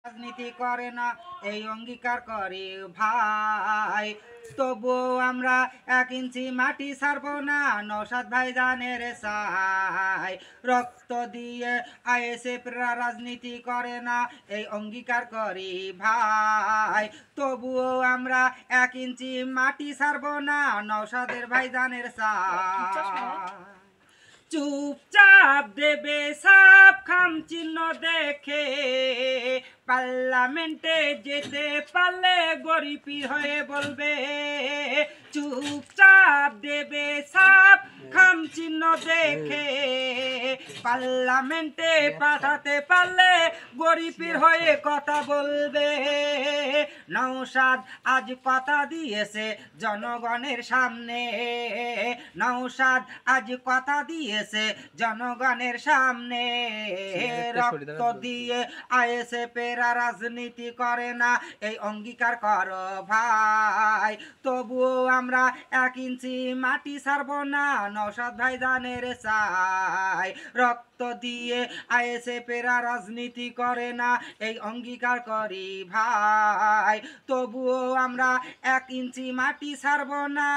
রাজনীতি করে না এই অঙ্গীকার করে ভাই, তবুও আমরা 1 ইঞ্চি মাটি ছাড়বো না নওশাদ ভাইজানের চাই। রক্ত দিয়ে আইএসএফরা রাজনীতি করে না এই অঙ্গীকার করি ভাই, তবুও আমরা 1 ইঞ্চি মাটি ছাড়বো না নওশাদের ভাইজানের চাই। চুপচাপ দেবে সাপ খাম চিহ্ন দেখে পার্লামেন্টে যেতে পারলে গরিবি হয়ে বলবে। চুপচাপ দেবে সাপ খাম চিহ্ন দেখে পার্লামেন্টে পাঠাতে পারলে গরিবের হয়ে কথা বলবে। নওশাদ আজ কথা দিয়েছে জনগণের সামনে, নওশাদ আজ কথা দিয়েছে জনগণের সামনে। রক্ত দিয়ে আইএসএফেরা রাজনীতি করে না এই অঙ্গীকার করো ভাই, তবুও আমরা 1 ইঞ্চি মাটি ছাড়বো না নওশাদ ভাইজানের চাই। রক্ত দিয়ে আইএসএফেরা রাজনীতি করে না এই অঙ্গীকার করি ভাই, তবুও আমরা 1 ইঞ্চি মাটি ছাড়বো না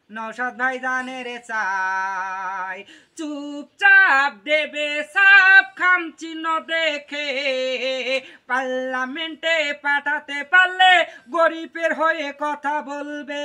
নওশাদ ভাইজানের চাই। চুপচাপ দেবে সাপ খাম চিহ্ন দেখে পার্লামেন্টে পাঠাতে পারলে গরিবের হয়ে কথা বলবে।